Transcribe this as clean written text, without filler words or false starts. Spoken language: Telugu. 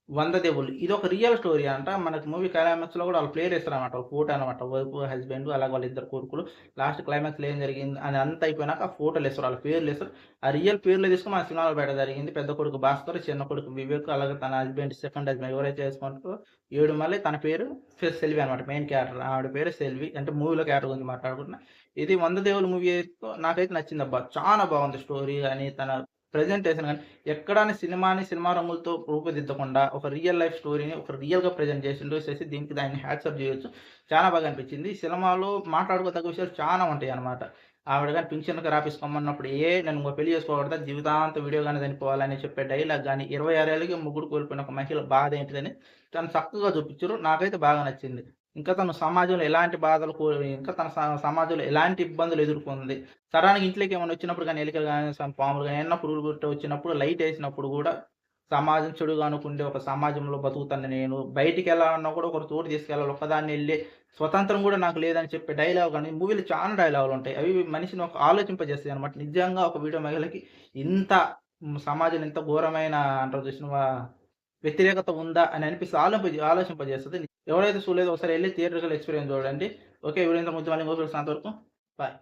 వంద దేవుళ్ళు. ఇదొక రియల్ స్టోరీ అంట. మనకి మూవీ క్లైమాక్స్‌లో గూడా వాళ్ళు ప్లేయర్ ఇస్తారనమాట. ఒక ఫోటో అనమాట. వైఫ్, హస్బెండ్ అలాగే వాళ్ళిద్దరు కొడుకులు. లాస్ట్ క్లైమాక్స్‌లో ఏం జరిగింది అని అంతా అయిపోయినాక ఆ ఫోటోలేస్తారు. వాళ్ళ పేర్లేస్తారు. ఆ రియల్ పేర్లు తీసుకొని మన సినిమాలో పెట్టడం జరిగింది. పెద్ద కొడుకు భాస్కర్, చిన్న కొడుకు వివేక్ అలాగే తన హస్బెండ్ సెకండ్ హస్బెండ్ ఎవరైతే చేసుకుంటారో ఏడుమల్లి తన పేరు సెల్వి అనమాట. Main character. ఆవిడ పేరు సెల్వి. అంటే మూవీలో క్యారెక్టర్ గురించి మాట్లాడుకుంటున్నా. ఇది 100 దేవుళ్ళు మూవీ అయితే నాకైతే నచ్చిందబ్బా! చానా బావుంది స్టోరీ గాని, తన ప్రెజెంటేషన్ గాని ఎక్కడని సినిమాని సినిమా రంగులతో రూపుదిద్దకుండా ఒక రియల్ లైఫ్ స్టోరీని ఒక రియల్‌గా ప్రెజెంట్ చేసిండు. చేసి దీనికి దాన్ని హ్యాట్సాప్ చేయొచ్చు. చాలా బాగా అనిపించింది. ఈ సినిమాలో మాట్లాడుకోదగ్గ విషయాలు చానా ఉంటాయన్నమాట. ఆవిడ గాని పింఛన్‌కి రాపిసుకోమన్నప్పుడు నన్ను ఇంకో పెళ్లి చేసుకోకూడదా? జీవితాంతం విడియోగానే చనిపోవాలని చెప్పే డైలాగ్ గాని, 26 ఏళ్ళకి మొగుడు కోల్పోయిన ఒక మహిళ బాధ ఏంటిదని చాలా చక్కగా చూపించారు. నాకైతే బాగా నచ్చింది. ఇంకా తను సమాజంలో ఎలాంటి బాధలు ఇంకా తన సమాజంలో ఎలాంటి ఇబ్బందులు ఎదుర్కొంది. సడెన్‌గా ఇంట్లోకి ఏమన్నా వచ్చినప్పుడు గాని, ఎలికలు గాని, పాములు గాని ఏమన్నా పురుగులు పుట్ట వచ్చినప్పుడు లైటేసినప్పుడు గూడా సమాజం చెడుగా అనుకుండే ఒక సమాజంలో బతుకుతున్న నేను బయటికెళ్ళాలన్నా కూడా ఒకరి తోడు తీసుకెళ్ళాలి. ఒక్కదాన్ని ఎళ్ళి స్వతంత్రం గూడా నాకు లేదని చెప్పే డైలాగ్ గాని, మూవీలో చాలా డైలాగులుంటాయి. అవి మనిషిని ఒక ఆలోచింపజేస్తాయన్నమాట. నిజంగా ఒక వీడియో మహిళకి ఇంత సమాజంలో ఇంత ఘోరమైన అంటారు చూసినవా వ్యతిరేకత ఉందా అని ఆలోచింపజేస్తది. ఎవరైతే చూడలేదో ఒకసారి ఎళ్లి థియేటర్‌కెళ్ళి ఎక్స్‌పీరియన్స్ చూడండి. ఓకే. వీడియో ఇంతకు ముందు మళ్ళీ ఇంకో వీడియోలో కలుస్తాను. అంతవరకు బాయ్.